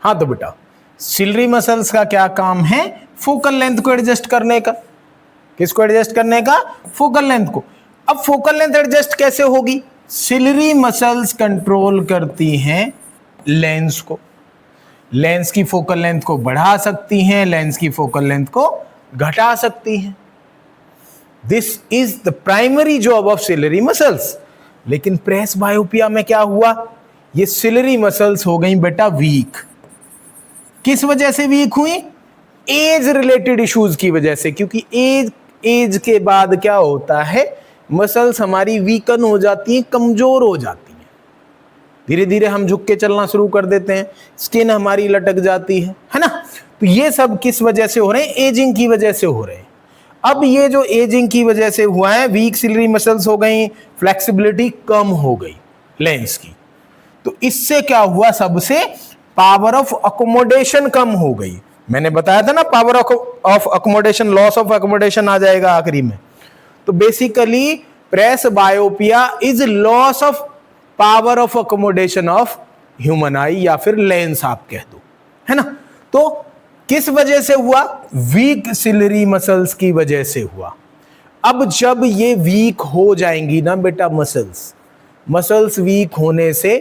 हाँ तो बेटा सिलरी मसल्स का क्या काम है? फोकल लेंथ को एडजस्ट करने का। किसको एडजस्ट करने का? फोकल लेंथ को। अब फोकल लेंथ एडजस्ट कैसे होगी? सिलरी मसल्स कंट्रोल करती हैं लेंस को। लेंस की फोकल लेंथ को बढ़ा सकती हैं, लेंस की फोकल लेंथ को घटा सकती हैं। This is the primary job of ciliary muscles. लेकिन प्रेस बायोपिया में क्या हुआ? ये सिलरी मसल्स हो गई बेटा वीक। किस वजह से वीक हुई? एज रिलेटेड इश्यूज की वजह से। क्योंकि एज के बाद क्या होता है, मसल्स हमारी वीकन हो जाती हैं, कमजोर हो जाती हैं। धीरे धीरे हम झुक के चलना शुरू कर देते हैं, स्किन हमारी लटक जाती है ना। तो ये सब किस वजह से हो रहे हैं? एजिंग की वजह से हो रहे हैं। अब ये जो एजिंग की वजह से हुआ है, वीक सिलरी मसल्स हो गई, फ्लेक्सिबिलिटी कम हो गई लेंस की। तो इससे क्या हुआ? सबसे पावर ऑफ अकोमोडेशन कम हो गई। मैंने बताया था ना, power of accommodation, loss of accommodation आ जाएगा आखिरी में। तो basically presbyopia is loss of power of accommodation of human eye, या फिर लेंस आप कह दो, है ना। तो किस वजह से हुआ? वीक सिलरी मसल्स की वजह से हुआ। अब जब ये वीक हो जाएंगी ना बेटा मसल्स वीक होने से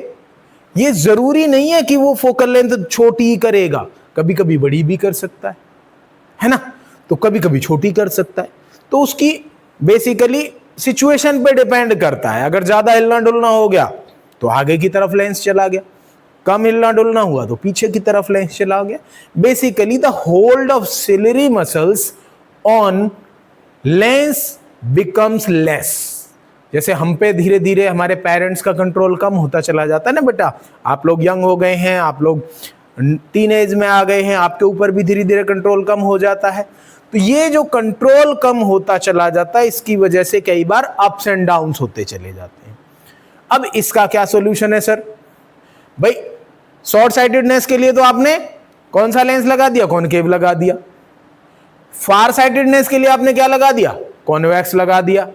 ये जरूरी नहीं है कि वो फोकल लेंथ छोटी ही करेगा, कभी कभी बड़ी भी कर सकता है ना। तो कभी कभी छोटी कर सकता है। तो उसकी बेसिकली सिचुएशन पे डिपेंड करता है। अगर ज्यादा हिलना डुलना हो गया तो आगे की तरफ लेंस चला गया, कम हिलना डुलना हुआ तो पीछे की तरफ लेंस चला गया। Basically the hold of ciliary muscles on lens becomes less. जैसे हम पे धीरे धीरे हमारे पेरेंट्स का कंट्रोल कम होता चला जाता है ना बेटा। आप लोग यंग हो गए हैं, आप लोग टीनेज में आ गए हैं, आपके ऊपर भी धीरे धीरे कंट्रोल कम हो जाता है। तो ये जो कंट्रोल कम होता चला जाता है, इसकी वजह से कई बार अप्स एंड डाउन्स होते चले जाते हैं। अब इसका क्या सॉल्यूशन है सर? भाई शॉर्ट साइटेडनेस के लिए तो आपने कौन सा लेंस लगा दिया? कॉनकेव लगा दिया। फार साइटेडनेस के लिए आपने क्या लगा दिया? कॉन्वेक्स लगा दिया।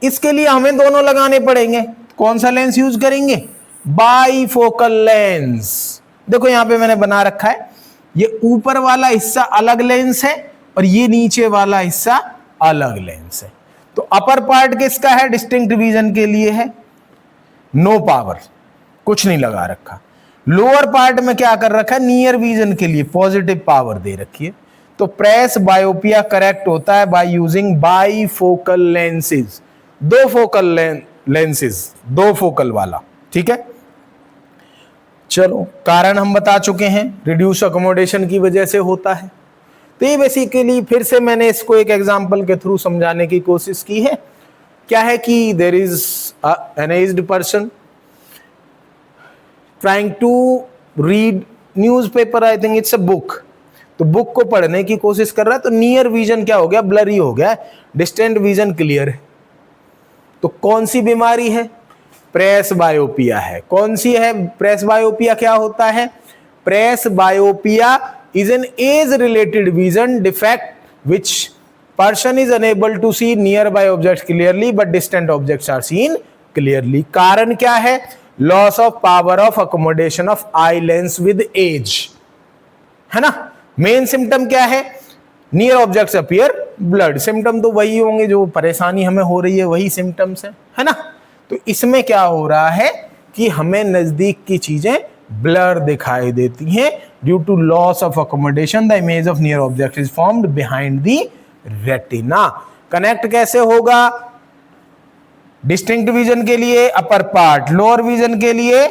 इसके लिए हमें दोनों लगाने पड़ेंगे। कौन सा लेंस यूज करेंगे? Bifocal lens. देखो यहां पे मैंने बना रखा है, ये ऊपर वाला हिस्सा अलग लेंस है और ये नीचे वाला हिस्सा अलग लेंस है। तो अपर पार्ट किसका है? डिस्टिंक्ट विजन के लिए है, नो पावर, कुछ नहीं लगा रखा। लोअर पार्ट में क्या कर रखा है? नियर विजन के लिए पॉजिटिव पावर दे रखी है। तो प्रेस बायोपिया करेक्ट होता है बाय यूजिंग बाईफोकल लेंसेज। दो फोकल लेंसेज, दो फोकल वाला, ठीक है। चलो कारण हम बता चुके हैं, रिड्यूस अकोमोडेशन की वजह से होता है। तो ये बेसिकली फिर से मैंने इसको एक एग्जांपल के थ्रू समझाने की कोशिश की है। क्या है कि there is an aged person trying to read newspaper, I think it's a book. तो बुक को पढ़ने की कोशिश कर रहा है, तो नियर विजन क्या हो गया? ब्लरी हो गया, डिस्टेंट विजन क्लियर है। तो कौन सी बीमारी है? प्रेस बायोपिया है। कौन सी है प्रेस बायोपिया? क्या होता है? Presbyopia is an age related vision defect which person is unable to see near by objects clearly but distant objects are seen clearly. कारण क्या है? Loss of power of accommodation of eye lens with age, है ना। Main symptom क्या है? Near objects appear blurred. Symptom तो वही होंगे जो परेशानी हमें हो रही है, वही सिम्टम्स है ना। तो इसमें क्या हो रहा है कि हमें नजदीक की चीजें ब्लर दिखाई देती हैं due to loss of accommodation. The image of near object is formed behind the retina. Connect कैसे होगा? डिस्टिंक्ट विजन के लिए अपर पार्ट, लोअर विजन के लिए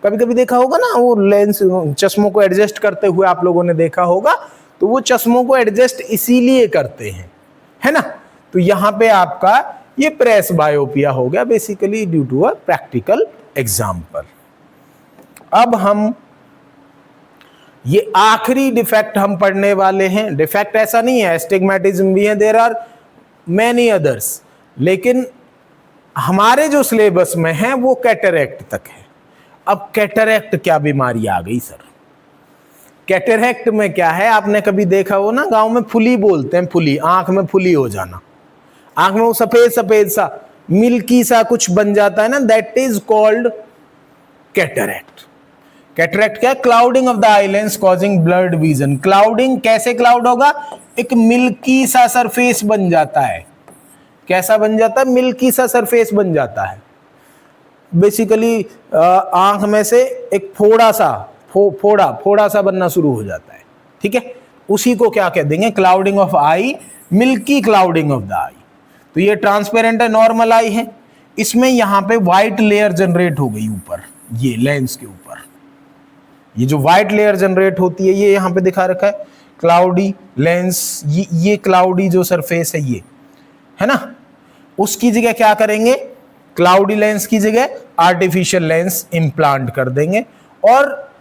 कभी कभी देखा होगा ना, वो लेंस चश्मों को एडजस्ट करते हुए आप लोगों ने देखा होगा। तो वो चश्मों को एडजस्ट इसीलिए करते हैं, है ना। तो यहां पे आपका ये प्रेस बायोपिया हो गया basically due to a practical example. अब हम ये आखिरी डिफेक्ट हम पढ़ने वाले हैं। डिफेक्ट ऐसा नहीं है, एस्टिग्मेटिज्म भी है, देयर आर मेनी अदर्स, लेकिन हमारे जो सिलेबस में है वो कैटरेक्ट तक है। अब कैटरेक्ट क्या बीमारी आ गई सर? कैटरेक्ट में क्या है? आपने कभी देखा हो ना, गांव में फुली बोलते हैं, फुली, आंख में फुली हो जाना, आंख में वो सफेद सफेद सा मिल्की सा कुछ बन जाता है ना, that is called cataract. Cataract क्या है? Clouding of the eye lens causing blurred vision. Clouding कैसे क्लाउड होगा? एक मिल्की सा सरफेस बन जाता है। कैसा बन जाता है? मिल्की सा सरफेस बन जाता है। बेसिकली आंख में से एक फोड़ा सा बनना शुरू हो जाता है। ठीक है, उसी को क्या कह देंगे? Clouding of eye, milky clouding of the eye. तो ये ट्रांसपेरेंट है, नॉर्मल आई है। इसमें यहां पे व्हाइट लेयर जनरेट हो गई ऊपर, ये लेंस के ऊपर ये जो व्हाइट लेयर जनरेट होती है, ये यहां पे दिखा रखा है क्लाउडी लेंस। ये क्लाउडी जो सरफेस है ये है ना, उसकी जगह क्या करेंगे? क्लाउडी लेंस की जगह आर्टिफिशियल लेंस इंप्लांट कर देंगे। और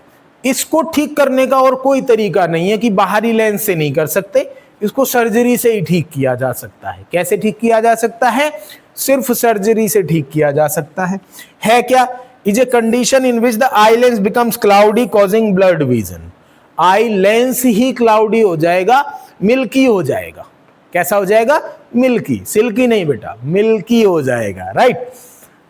इसको ठीक करने का और कोई तरीका नहीं है कि बाहरी लेंस से नहीं कर सकते, इसको सर्जरी से ही ठीक किया जा सकता है। कैसे ठीक किया जा सकता है? सिर्फ सर्जरी से ठीक किया जा सकता है क्या? Is a condition in which the eye lens becomes cloudy causing blurred vision. Eye lens he cloudy हो जाएगा, मिल्की हो जाएगा। कैसा हो जाएगा? मिल्की, सिल्की नहीं बेटा, मिल्की हो जाएगा। राइट,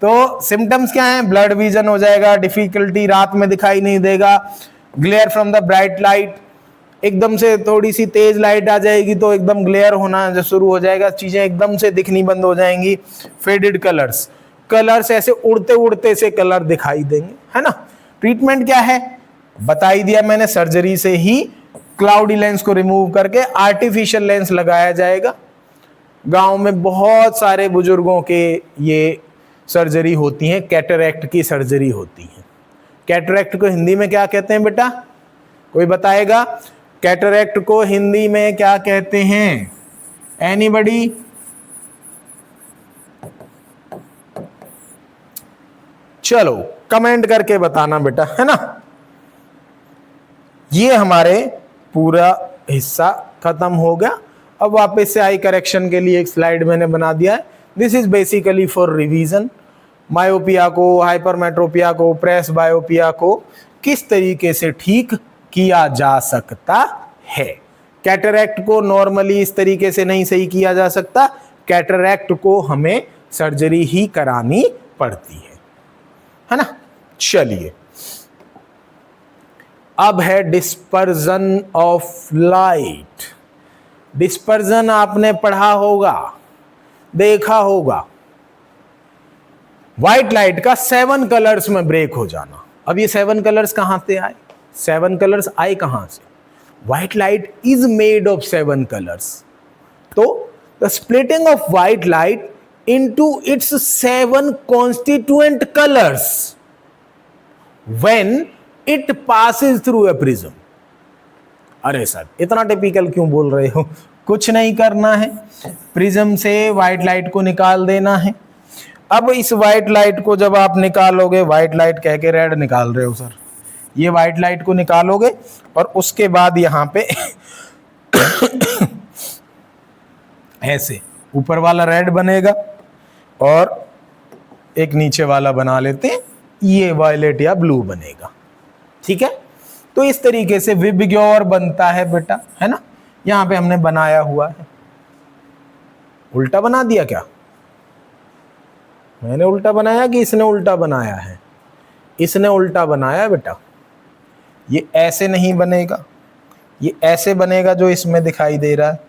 तो सिम्टम्स क्या हैं? ब्लड विजन हो जाएगा, डिफिकल्टी, रात में दिखाई नहीं देगा, glare from the bright light, एकदम से थोड़ी सी तेज लाइट आ जाएगी तो एकदम ग्लेयर होना जो शुरू हो जाएगा, चीजें एकदम से दिखनी बंद हो जाएंगी। फेडेड कलर्स ऐसे उड़ते उड़ते से कलर दिखाई देंगे, है ना। ट्रीटमेंट क्या है? बता ही दिया मैंने, सर्जरी से ही क्लाउडी लेंस को रिमूव करके आर्टिफिशियल लेंस लगाया जाएगा। गांव में बहुत सारे बुजुर्गों के ये सर्जरी होती है, कैटरैक्ट की सर्जरी होती है। कैटरैक्ट को हिंदी में क्या कहते हैं बेटा? कोई बताएगा? कैटरैक्ट को हिंदी में क्या कहते हैं? एनीबडी? चलो कमेंट करके बताना बेटा, है ना। ये हमारे पूरा हिस्सा खत्म हो गया। अब वापस से आई करेक्शन के लिए एक स्लाइड मैंने बना दिया है। This is basically for revision. Myopia को, हाइपरमेट्रोपिया को, प्रेस बायोपिया को किस तरीके से ठीक किया जा सकता है। कैटरैक्ट को नॉर्मली इस तरीके से नहीं सही किया जा सकता, कैटरैक्ट को हमें सर्जरी ही करानी पड़ती है ना। चलिए, अब है डिस्पर्जन ऑफ लाइट। डिस्पर्जन आपने पढ़ा होगा, देखा होगा, व्हाइट लाइट का 7 कलर्स में ब्रेक हो जाना। अब ये 7 कलर्स कहां से आए? 7 कलर्स आए कहां से? White light is made of 7 colours. तो the splitting of white light into its 7 constituent colors when it passes through a prism। अरे सर इतना टिपिकल क्यों बोल रहे हो? कुछ नहीं करना है, प्रिज्म से व्हाइट लाइट को निकाल देना है। अब इस व्हाइट लाइट को जब आप निकालोगे, व्हाइट लाइट कह के रेड निकाल रहे हो सर, ये व्हाइट लाइट को निकालोगे और उसके बाद यहां पे ऐसे ऊपर वाला रेड बनेगा और एक नीचे वाला बना लेते हैं, ये वायलेट या ब्लू बनेगा। ठीक है, तो इस तरीके से विबग्योर बनता है बेटा, है ना। यहां पे हमने बनाया हुआ है। उल्टा बना दिया क्या? मैंने उल्टा बनाया कि इसने उल्टा बनाया है? इसने उल्टा बनाया बेटा। ये ऐसे नहीं बनेगा, ये ऐसे बनेगा जो इसमें दिखाई दे रहा है।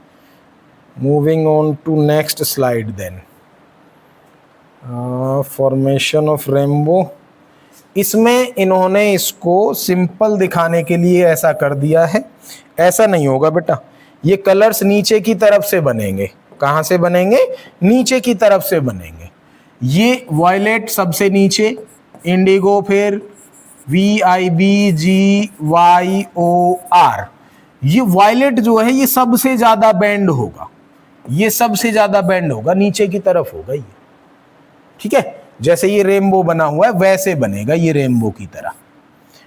Moving on to next slide then. Formation of rainbow, इसमें इन्होंने इसको सिंपल दिखाने के लिए ऐसा कर दिया है। ऐसा नहीं होगा बेटा, ये कलर्स नीचे की तरफ से बनेंगे। कहां से बनेंगे? नीचे की तरफ से बनेंगे। ये वायलेट सबसे नीचे, इंडिगो फिर VIBGYOR। ये वायलेट जो है ये सबसे ज्यादा बेंड होगा, ये सबसे ज्यादा बेंड होगा, नीचे की तरफ होगा ये। ठीक है, जैसे ये रेनबो बना हुआ है वैसे बनेगा ये रेनबो की तरह।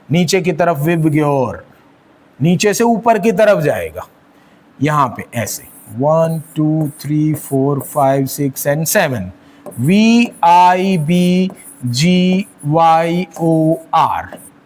नीचे की तरफ विबग्योर, नीचे से ऊपर की तरफ जाएगा। यहां पे ऐसे 1 2 3 4 5 6 and 7 VIBGYOR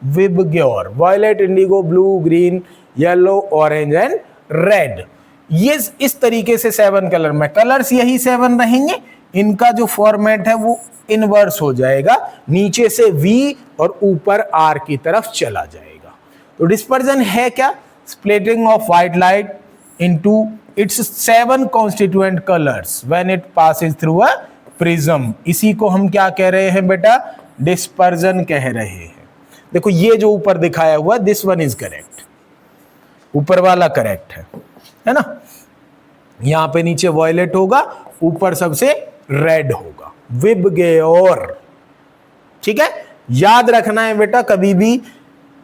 VIBGYOR. Violet, indigo, blue, green, yellow, orange and red. ये इस तरीके से 7 कलर में, कलर्स यही 7 रहेंगे, इनका जो फॉर्मेट है वो इनवर्स हो जाएगा, नीचे से V और ऊपर R की तरफ चला जाएगा। तो डिस्पर्जन है क्या? Splitting of white light into its 7 constituent colours when it passes through a prism. इसी को हम क्या कह रहे हैं बेटा? डिस्पर्जन कह रहे हैं। देखो ये जो ऊपर दिखाया हुआ, दिस वन इज करेक्ट, ऊपर वाला करेक्ट है ना। यहां पे नीचे वॉयलेट होगा, ऊपर सबसे रेड होगा, विबग्योर। ठीक है, याद रखना है बेटा, कभी भी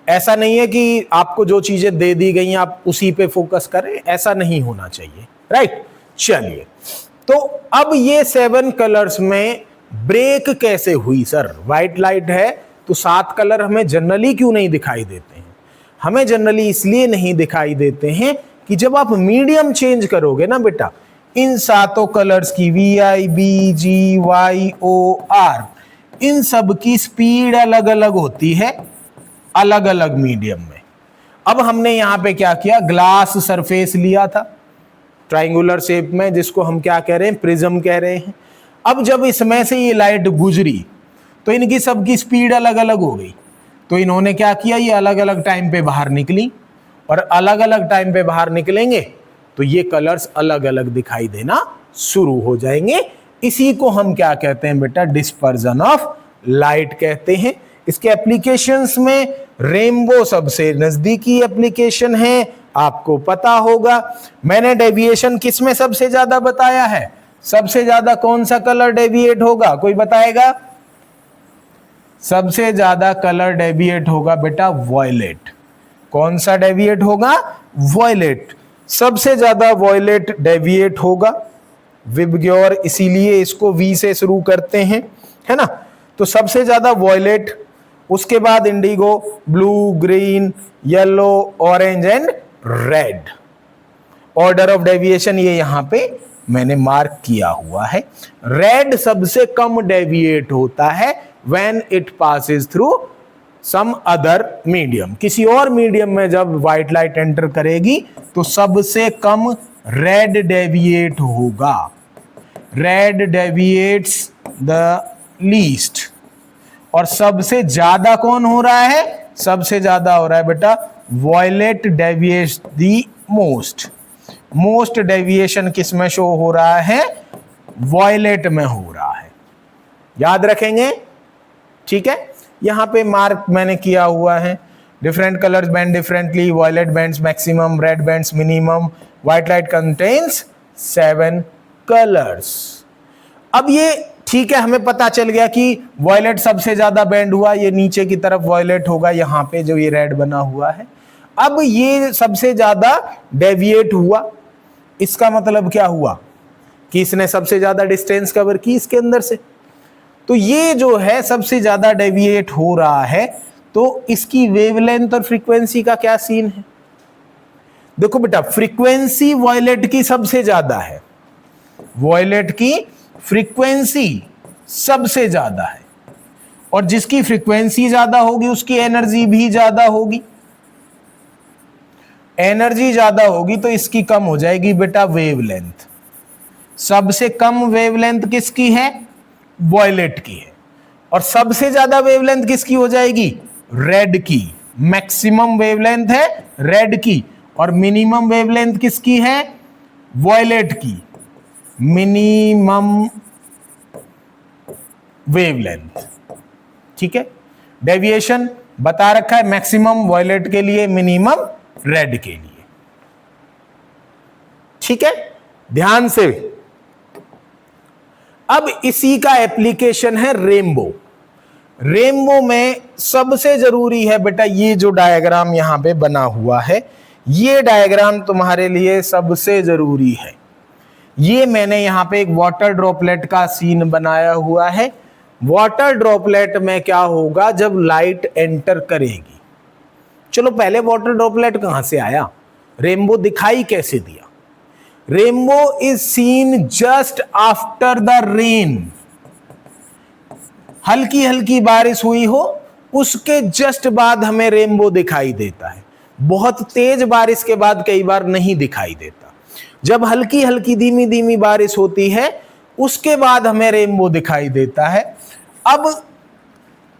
ऐसा नहीं है कि आपको जो चीजें दे दी गई आप उसी पे फोकस करें, ऐसा नहीं होना चाहिए, राइट। चलिए, तो अब ये 7 कलर्स में ब्रेक कैसे हुई? सर व्हाइट लाइट है तो 7 कलर हमें जनरली क्यों नहीं दिखाई देते हैं? हमें जनरली इसलिए नहीं दिखाई देते हैं कि जब आप मीडियम चेंज करोगे ना बेटा, इन 7 कलर्स की VI BG Y O R, इन सब की स्पीड अलग अलग होती है अलग अलग मीडियम में। अब हमने यहां पे क्या किया? ग्लास सरफेस लिया था ट्रायंगुलर शेप में, जिसको हम क्या कह रहे हैं? प्रिज्म कह रहे हैं। अब जब इसमें से ये लाइट गुजरी तो इनकी सबकी स्पीड अलग अलग हो गई, तो इन्होंने क्या किया? ये अलग अलग टाइम पे बाहर निकली, और अलग अलग टाइम पे बाहर निकलेंगे तो ये कलर्स अलग अलग दिखाई देना शुरू हो जाएंगे। इसी को हम क्या कहते हैं बेटा? डिस्पर्जन ऑफ लाइट कहते हैं। इसके एप्लीकेशंस में रेनबो सबसे नजदीकी एप्लीकेशन है, आपको पता होगा। मैंने डेविएशन किस में सबसे ज्यादा बताया है? सबसे ज्यादा कौन सा कलर डेविएट होगा? कोई बताएगा? सबसे ज्यादा कलर डेविएट होगा बेटा वॉयलेट। कौन सा डेविएट होगा? वॉयलेट। सबसे ज्यादा वॉयलेट डेविएट होगा, विबग्योर, इसीलिए इसको V से शुरू करते हैं, है ना। तो सबसे ज्यादा वॉयलेट, उसके बाद Indigo, blue, green, yellow, orange and red. Order of deviation ये यहां पे मैंने मार्क किया हुआ है। रेड सबसे कम डेविएट होता है when it passes through some other medium। किसी और मीडियम में जब व्हाइट लाइट एंटर करेगी तो सबसे कम रेड डेविएट होगा। Red deviates the least. और सबसे ज्यादा कौन हो रहा है? सबसे ज्यादा हो रहा है बेटा violet deviates the most. Most deviation किस में शो हो रहा है? वॉयलेट में हो रहा है, याद रखेंगे। ठीक है, यहां पे मार्क मैंने किया हुआ है। Different colours band differently, violet bands maximum, red bands minimum, white light contains 7 colours. अब ये ठीक है, हमें पता चल गया कि वॉयलेट सबसे ज्यादा बैंड हुआ, ये नीचे की तरफ वॉयलेट होगा, यहां पे जो ये रेड बना हुआ है। अब ये सबसे ज्यादा डेविएट हुआ, इसका मतलब क्या हुआ? कि इसने सबसे ज्यादा डिस्टेंस कवर की इसके अंदर से। तो ये जो है सबसे ज्यादा डेविएट हो रहा है, तो इसकी वेवलेंथ और फ्रीक्वेंसी का क्या सीन है? देखो बेटा, फ्रीक्वेंसी वॉयलेट की सबसे ज्यादा है, वॉयलेट की फ्रीक्वेंसी सबसे ज्यादा है, और जिसकी फ्रीक्वेंसी ज्यादा होगी उसकी एनर्जी भी ज्यादा होगी। एनर्जी ज्यादा होगी तो इसकी कम हो जाएगी बेटा वेवलेंथ। सबसे कम वेवलेंथ किसकी है? वॉयलेट की है। और सबसे ज्यादा वेवलेंथ किसकी हो जाएगी? रेड की। मैक्सिमम वेवलेंथ है रेड की, और मिनिमम वेवलेंथ किसकी है? वॉयलेट की। मिनिमम वेवलेंथ, ठीक है। डेविएशन बता रखा है, मैक्सिमम वॉयलेट के लिए, मिनिमम रेड के लिए। ठीक है, ध्यान से। अब इसी का एप्लीकेशन है रेनबो। रेनबो में सबसे जरूरी है बेटा ये जो डायग्राम यहां पे बना हुआ है, ये डायग्राम तुम्हारे लिए सबसे जरूरी है। ये मैंने यहां पे एक वाटर ड्रॉपलेट का सीन बनाया हुआ है। वाटर ड्रॉपलेट में क्या होगा जब लाइट एंटर करेगी? चलो पहले वाटर ड्रॉपलेट कहां से आया, रेनबो दिखाई कैसे दिया? Rainbow is seen just after the rain. हल्की हल्की बारिश हुई हो उसके जस्ट बाद हमें रेनबो दिखाई देता है। बहुत तेज बारिश के बाद कई बार नहीं दिखाई देता। जब हल्की हल्की धीमी धीमी बारिश होती है उसके बाद हमें रेनबो दिखाई देता है। अब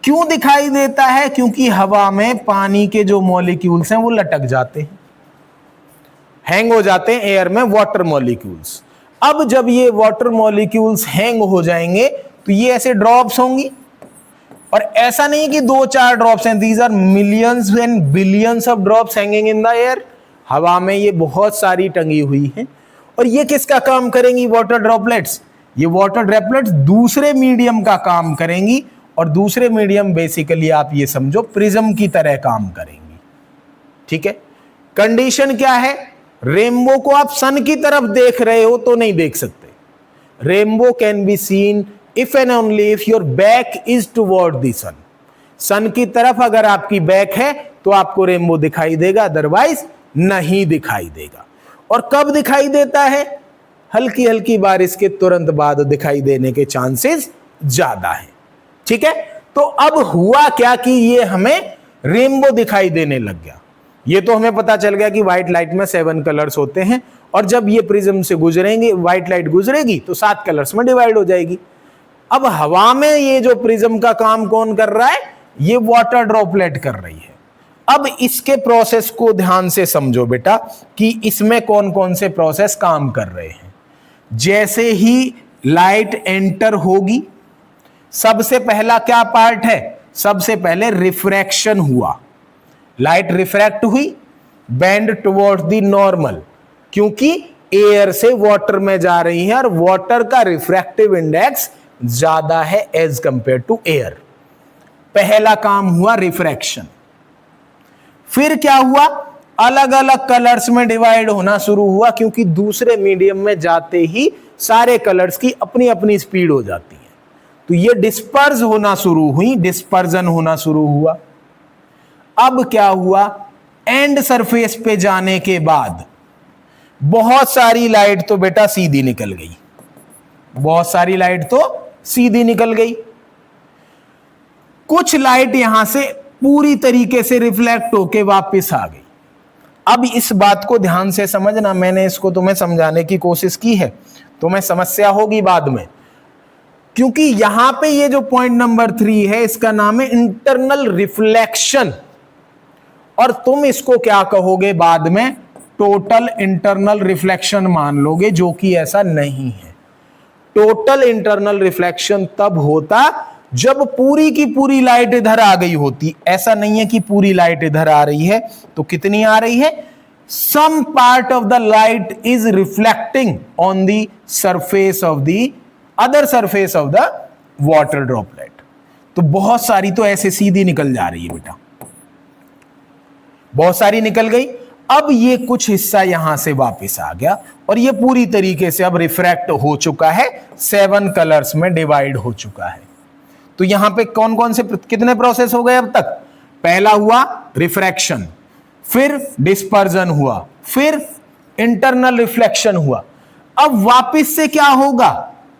क्यों दिखाई देता है? क्योंकि हवा में पानी के जो मॉलिक्यूल्स हैं वो लटक जाते हैं, हैंग हो जाते हैं एयर में, वाटर मॉलिक्यूल्स। अब जब ये वाटर मॉलिक्यूल्स हैंग हो जाएंगे तो ये ऐसे ड्रॉप्स होंगी, और ऐसा नहीं कि 2-4 ड्रॉप्स हैं, these are millions and billions of drops hanging in the air. हवा में ये बहुत सारी टंगी हुई हैं। और ये किसका काम करेंगी? Water droplets. ये वाटर ड्रॉपलेट्स दूसरे मीडियम का काम करेंगी, और दूसरे मीडियम बेसिकली आप ये समझो प्रिज्म की तरह काम करेंगी। ठीक है, कंडीशन क्या है? रेनबो को आप सन की तरफ देख रहे हो तो नहीं देख सकते। Rainbow can be seen if and only if your back is toward the sun. Sun की तरफ अगर आपकी बैक है तो आपको रेनबो दिखाई देगा, अदरवाइज नहीं दिखाई देगा। और कब दिखाई देता है? हल्की हल्की बारिश के तुरंत बाद दिखाई देने के चांसेस ज्यादा है। ठीक है, तो अब हुआ क्या कि ये हमें रेनबो दिखाई देने लग गया। ये तो हमें पता चल गया कि व्हाइट लाइट में 7 कलर्स होते हैं, और जब ये प्रिज्म से गुजरेंगे, व्हाइट लाइट गुजरेगी तो 7 कलर्स में डिवाइड हो जाएगी। अब हवा में ये जो प्रिज्म का काम कौन कर रहा है? ये वाटर ड्रॉपलेट कर रही है। अब इसके प्रोसेस को ध्यान से समझो बेटा कि इसमें कौन कौन से प्रोसेस काम कर रहे हैं। जैसे ही लाइट एंटर होगी, सबसे पहला क्या पार्ट है? सबसे पहले रिफ्रैक्शन हुआ, लाइट रिफ्रैक्ट हुई, बेंड टुवर्ड्स द नॉर्मल, क्योंकि एयर से वाटर में जा रही है और वाटर का रिफ्रैक्टिव इंडेक्स ज्यादा है एज कंपेयर टू एयर। पहला काम हुआ रिफ्रैक्शन। फिर क्या हुआ? अलग अलग कलर्स में डिवाइड होना शुरू हुआ, क्योंकि दूसरे मीडियम में जाते ही सारे कलर्स की अपनी अपनी स्पीड हो जाती है। तो ये डिस्पर्स होना शुरू हुई, डिस्पर्जन होना शुरू हुआ। अब क्या हुआ? एंड सरफेस पे जाने के बाद बहुत सारी लाइट तो बेटा सीधी निकल गई, बहुत सारी लाइट तो सीधी निकल गई। कुछ लाइट यहां से पूरी तरीके से रिफ्लेक्ट होके वापस आ गई। अब इस बात को ध्यान से समझना, मैंने इसको तुम्हें समझाने की कोशिश की है, तुम्हें समस्या होगी बाद में, क्योंकि यहां पे ये जो पॉइंट नंबर 3 है इसका नाम है इंटरनल रिफ्लेक्शन, और तुम इसको क्या कहोगे बाद में? टोटल इंटरनल रिफ्लेक्शन मान लोगे, जो कि ऐसा नहीं है। टोटल इंटरनल रिफ्लेक्शन तब होता जब पूरी की पूरी लाइट इधर आ गई होती। ऐसा नहीं है कि पूरी लाइट इधर आ रही है, तो कितनी आ रही है? Some part of the light is reflecting on the surface of the other surface of the water droplet. तो बहुत सारी तो ऐसे सीधी निकल जा रही है बेटा, बहुत सारी निकल गई। अब ये कुछ हिस्सा यहां से वापस आ गया, और ये पूरी तरीके से अब रिफ्रैक्ट हो चुका है, 7 कलर्स में डिवाइड हो चुका है। तो यहां पे कौन कौन से कितने प्रोसेस हो गए अब तक? पहला हुआ रिफ्रैक्शन, फिर डिस्पर्जन हुआ, फिर इंटरनल रिफ्लेक्शन हुआ। अब वापस से क्या होगा?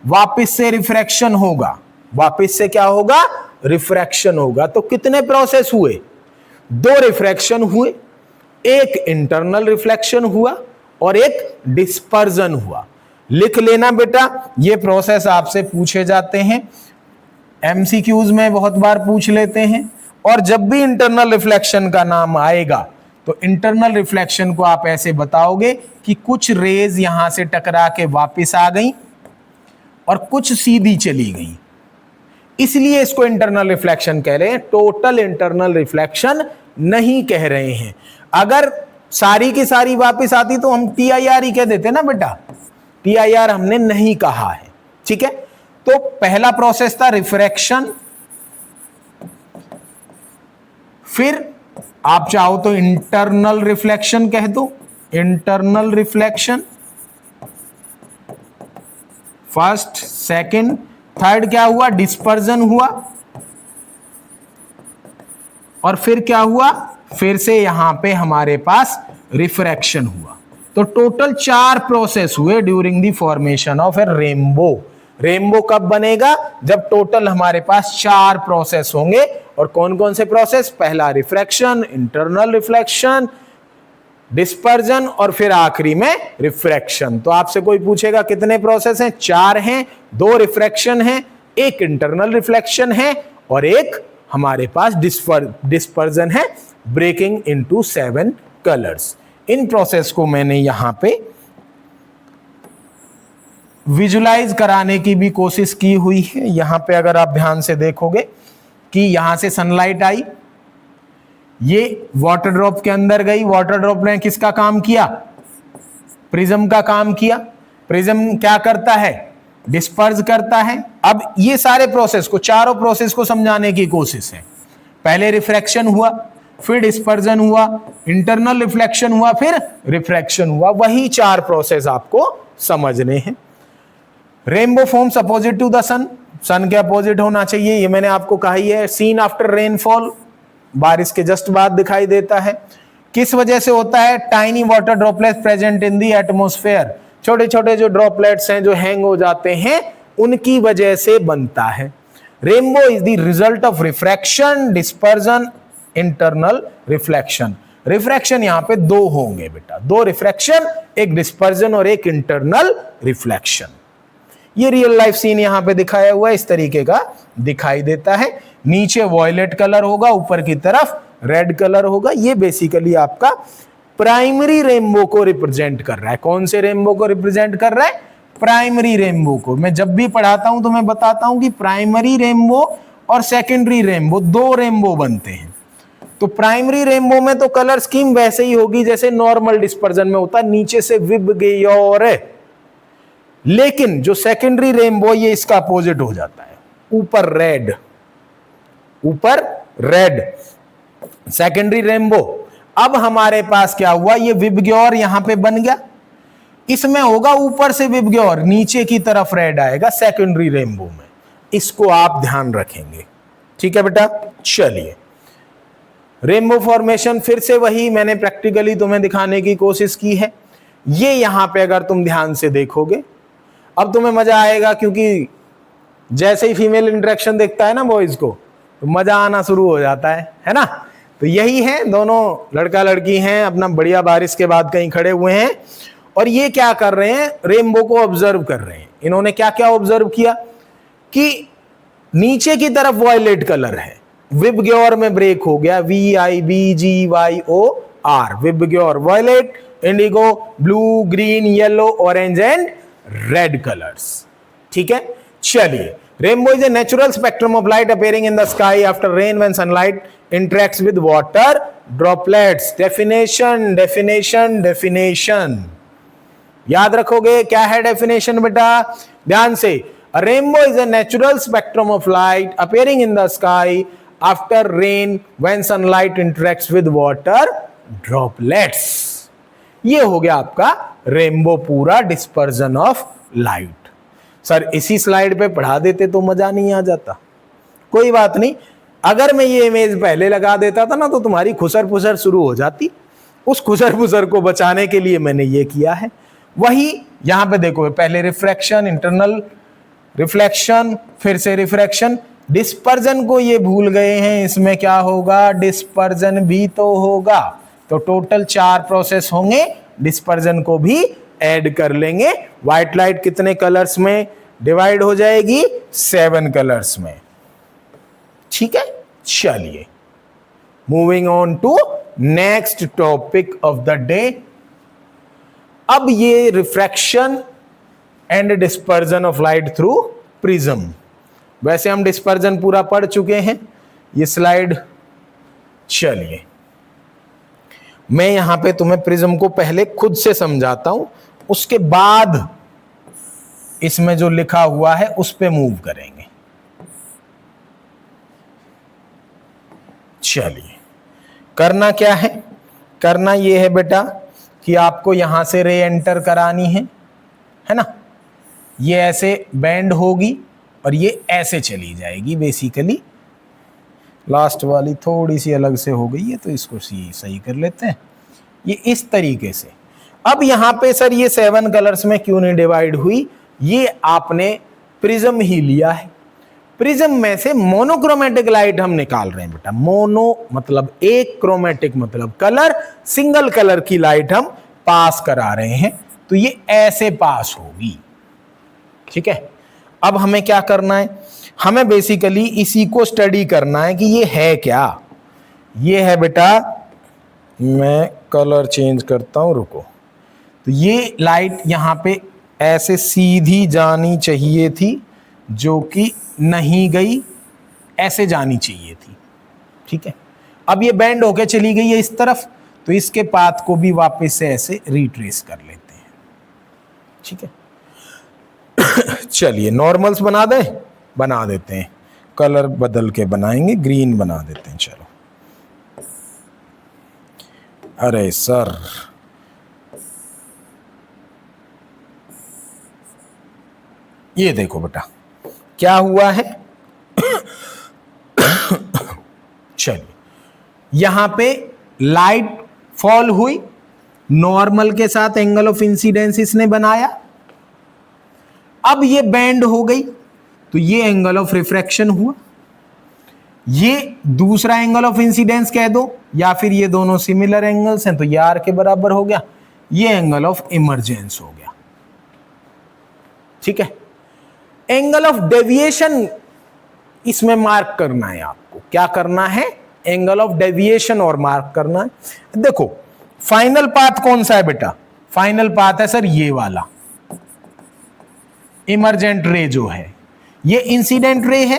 वापस से रिफ्रैक्शन होगा, वापस से क्या होगा? रिफ्रैक्शन होगा। तो कितने प्रोसेस हुए? 2 रिफ्रैक्शन हुए, एक इंटरनल रिफ्लेक्शन हुआ और एक डिस्पर्जन हुआ। लिख लेना बेटा, ये प्रोसेस आपसे पूछे जाते हैं, एमसीक्यूज में बहुत बार पूछ लेते हैं। और जब भी इंटरनल रिफ्लेक्शन का नाम आएगा तो इंटरनल रिफ्लेक्शन को आप ऐसे बताओगे कि कुछ रेज यहां से टकरा के वापस आ गई और कुछ सीधी चली गई, इसलिए इसको इंटरनल रिफ्लेक्शन कह रहे हैं, टोटल इंटरनल रिफ्लेक्शन नहीं कह रहे हैं। अगर सारी की सारी वापस आती तो हम टीआईआर ही कह देते ना बेटा, टीआईआर हमने नहीं कहा है। ठीक है, तो पहला प्रोसेस था रिफ्रैक्शन, फिर आप चाहो तो इंटरनल रिफ्लेक्शन कह दो, internal reflection first, second, third क्या हुआ? डिस्पर्जन हुआ, और फिर क्या हुआ? फिर से यहां पे हमारे पास रिफ्रैक्शन हुआ। तो टोटल 4 प्रोसेस हुए during the formation of A rainbow. Rainbow कब बनेगा? जब टोटल हमारे पास 4 प्रोसेस होंगे। और कौन कौन से प्रोसेस? पहला रिफ्रैक्शन, इंटरनल रिफ्लेक्शन, डिस्पर्जन और फिर आखिरी में रिफ्रैक्शन। तो आपसे कोई पूछेगा कितने प्रोसेस हैं? 4 हैं, 2 रिफ्रैक्शन हैं, एक इंटरनल रिफ्लेक्शन है और एक हमारे पास डिस्पर्जन है, ब्रेकिंग इनटू 7 कलर्स। इन प्रोसेस को मैंने यहां पे विजुलाइज कराने की भी कोशिश की हुई है। यहां पे अगर आप ध्यान से देखोगे कि यहां से सनलाइट आई, ये वाटर ड्रॉप के अंदर गई, वाटर ड्रॉप ने किसका काम किया? प्रिज्म का काम किया। प्रिज्म क्या करता है? डिस्पर्ज करता है। अब ये सारे प्रोसेस को, चारों प्रोसेस को समझाने की कोशिश है। पहले रिफ्रैक्शन हुआ, फिर डिस्पर्जन हुआ, इंटरनल रिफ्लेक्शन हुआ, फिर रिफ्रैक्शन हुआ। वही 4 प्रोसेस आपको समझने हैं। Rainbow forms opposite to the sun, sun के अपोजिट होना चाहिए, ये मैंने आपको कहा ही है। सीन आफ्टर रेनफॉल, बारिश के जस्ट बाद दिखाई देता है। किस वजह से होता है? Tiny water droplets present in the atmosphere, छोटे छोटे जो ड्रॉपलेट्स हैं जो हैंग हो जाते हैं, उनकी वजह से बनता है। Rainbow is the result of refraction, dispersion, internal reflection. Refraction यहां पे 2 होंगे बेटा, 2 रिफ्रैक्शन, एक डिस्पर्जन और एक इंटरनल रिफ्लेक्शन। ये रियल लाइफ सीन यहां पे दिखाया हुआ है, इस तरीके का दिखाई देता है। नीचे वॉयलेट कलर होगा, ऊपर की तरफ रेड कलर होगा। ये बेसिकली आपका प्राइमरी रेनबो को रिप्रेजेंट कर रहा है। कौन से रेनबो को रिप्रेजेंट कर रहा है? प्राइमरी रेनबो को। मैं जब भी पढ़ाता हूं तो मैं बताता हूं कि प्राइमरी रेनबो और सेकेंडरी रेनबो, 2 रेनबो बनते हैं। तो प्राइमरी रेनबो में तो कलर स्कीम वैसे ही होगी जैसे नॉर्मल डिस्पर्जन में होता है, नीचे से विबग्योर। लेकिन जो सेकेंडरी रेनबो, ये इसका अपोजिट हो जाता है, ऊपर रेड, ऊपर रेड सेकेंडरी रेनबो। अब हमारे पास क्या हुआ? ये विबग्योर यहां पे बन गया, इसमें होगा ऊपर से विबग्योर, नीचे की तरफ रेड आएगा सेकेंडरी रेनबो में। इसको आप ध्यान रखेंगे, ठीक है बेटा। चलिए, रेनबो फॉर्मेशन फिर से वही मैंने प्रैक्टिकली तुम्हें दिखाने की कोशिश की है। ये यहां पे अगर तुम ध्यान से देखोगे, अब तुम्हें मजा आएगा, क्योंकि जैसे ही फीमेल इंटरेक्शन देखता है ना बॉयज को, तो मजा आना शुरू हो जाता है ना। तो यही है, दोनों लड़का लड़की हैं, अपना बढ़िया बारिश के बाद कहीं खड़े हुए हैं और ये क्या कर रहे हैं? रेनबो को ऑब्जर्व कर रहे हैं। इन्होंने क्या क्या ऑब्जर्व किया कि नीचे की तरफ वॉयलेट कलर है, विबग्योर में ब्रेक हो गया, VIBGYOR, VIBGYOR, violet, indigo, blue, green, yellow, orange and red colours, ठीक है। चलिए, rainbow is a natural spectrum of light appearing in the sky after rain when sunlight interacts with water droplets. Definition, definition, definition याद रखोगे। क्या है definition बेटा? ध्यान से। A rainbow is a natural spectrum of light appearing in the sky after rain when sunlight interacts with water droplets. ये हो गया आपका रेनबो पूरा डिस्पर्जन ऑफ लाइट। सर इसी स्लाइड पे पढ़ा देते तो मजा नहीं आ जाता। कोई बात नहीं, अगर मैं ये इमेज पहले लगा देता था ना तो तुम्हारी खुसर फुसर शुरू हो जाती। उस खुसर फुसर को बचाने के लिए मैंने ये किया है। वही यहां पे देखो, पहले रिफ्रैक्शन, इंटरनल रिफ्लेक्शन, फिर से रिफ्रैक्शन। डिस्पर्जन को ये भूल गए हैं, इसमें क्या होगा? डिस्पर्जन भी तो होगा। तो टोटल 4 प्रोसेस होंगे, डिस्पर्जन को भी ऐड कर लेंगे। व्हाइट लाइट कितने कलर्स में डिवाइड हो जाएगी? 7 कलर्स में, ठीक है। चलिए, moving on to next topic of the day. अब ये refraction and dispersion of light through prism. वैसे हम डिस्पर्जन पूरा पढ़ चुके हैं, ये स्लाइड। चलिए, मैं यहां पे तुम्हें प्रिज्म को पहले खुद से समझाता हूं, उसके बाद इसमें जो लिखा हुआ है उस पे मूव करेंगे। चलिए, करना क्या है? करना ये है बेटा कि आपको यहां से रे एंटर करानी है ना। ये ऐसे बेंड होगी और ये ऐसे चली जाएगी। बेसिकली लास्ट वाली थोड़ी सी अलग से हो गई है, तो इसको सही कर लेते हैं। ये इस तरीके से। अब यहां पे सर ये 7 कलर्स में क्यों नहीं डिवाइड हुई? ये आपने प्रिज्म ही लिया है। प्रिज्म में से मोनोक्रोमेटिक लाइट हम निकाल रहे हैं बेटा। मोनो मतलब एक, क्रोमेटिक मतलब कलर, सिंगल कलर की लाइट हम पास करा रहे हैं, तो ये ऐसे पास होगी। ठीक है, अब हमें क्या करना है, हमें बेसिकली इसी को स्टडी करना है कि ये है क्या। ये है बेटा, मैं कलर चेंज करता हूं, रुको। तो ये लाइट यहां पे ऐसे सीधी जानी चाहिए थी, जो कि नहीं गई, ऐसे जानी चाहिए थी। ठीक है, अब ये बैंड होके चली गई है इस तरफ, तो इसके पाथ को भी वापस से ऐसे रिट्रेस कर लेते हैं। ठीक है, चलिए नॉर्मल्स बना दें, बना देते हैं, कलर बदल के बनाएंगे, ग्रीन बना देते हैं। चलो, अरे सर ये देखो बेटा क्या हुआ है। चलिए, यहां पे लाइट फॉल हुई, नॉर्मल के साथ एंगल ऑफ इंसिडेंस इसने बनाया, अब ये बेंड हो गई, तो ये एंगल ऑफ रिफ्रैक्शन हुआ। ये दूसरा एंगल ऑफ इंसिडेंस कह दो, या फिर ये दोनों सिमिलर एंगल्स हैं तो ये आर के बराबर हो गया। ये एंगल ऑफ इमर्जेंस हो गया। ठीक है, एंगल ऑफ डेविएशन इसमें मार्क करना है आपको। क्या करना है, एंगल ऑफ डेविएशन और मार्क करना है। देखो फाइनल पाथ कौन सा है बेटा, फाइनल पाथ है सर ये वाला, इमर्जेंट रे जो है, ये इंसिडेंट रे है,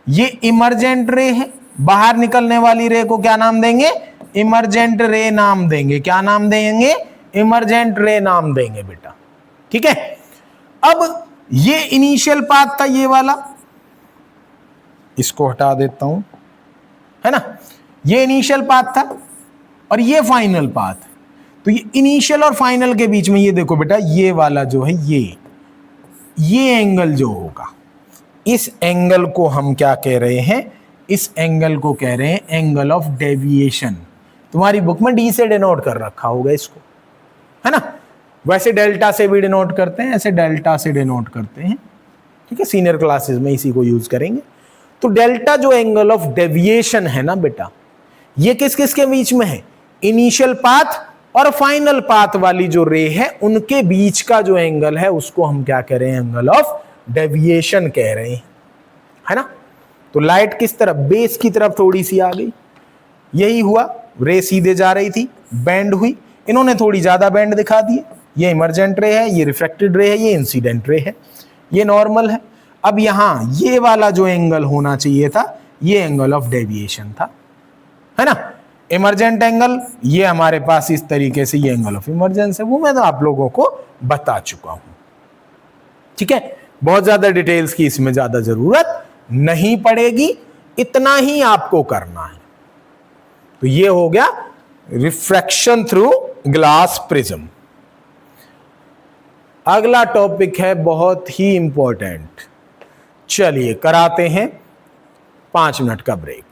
ये इमर्जेंट रे है। बाहर निकलने वाली रे को क्या नाम देंगे, इमर्जेंट रे नाम देंगे। क्या नाम देंगे, इमर्जेंट रे नाम देंगे बेटा। ठीक है, अब ये इनिशियल पाथ था ये वाला, इसको हटा देता हूं, है ना, ये इनिशियल पाथ था और ये फाइनल पाथ। तो ये इनिशियल और फाइनल के बीच में ये देखो बेटा, ये वाला जो है, ये एंगल जो होगा, इस एंगल को हम क्या कह रहे हैं, इस एंगल को कह रहे हैं एंगल ऑफ डेविएशन। तुम्हारी बुक में डी से डिनोट कर रखा होगा इसको, है ना। वैसे डेल्टा से भी डिनोट करते हैं, ऐसे डेल्टा से डिनोट करते हैं। ठीक है, सीनियर क्लासेस में इसी को यूज करेंगे। तो डेल्टा जो एंगल ऑफ डेविएशन है ना बेटा, ये किस किस के बीच में है, इनिशियल पाथ और फाइनल पाथ वाली जो रे है उनके बीच का जो एंगल है उसको हम क्या कह रहे हैं, एंगल ऑफ डेविएशन कह रहे हैं, है ना। तो लाइट किस तरफ, बेस की तरफ थोड़ी सी आ गई, यही हुआ, रे सीधे जा रही थी, बैंड हुई, इन्होंने थोड़ी ज्यादा बैंड दिखा दिए। ये इमर्जेंट रे है, ये रिफ्रैक्टेड रे है, ये इंसिडेंट रे है, ये नॉर्मल है। अब यहां ये वाला जो एंगल होना चाहिए था, ये एंगल ऑफ डेविएशन था, है ना। इमर्जेंट एंगल ये हमारे पास इस तरीके से, ये एंगल ऑफ इमर्जेंस है, वो मैं तो आप लोगों को बता चुका हूं। ठीक है, बहुत ज्यादा डिटेल्स की इसमें ज्यादा जरूरत नहीं पड़ेगी, इतना ही आपको करना है। तो ये हो गया रिफ्रैक्शन थ्रू ग्लास प्रिज्म। अगला टॉपिक है बहुत ही इंपॉर्टेंट, चलिए कराते हैं 5 मिनट का ब्रेक।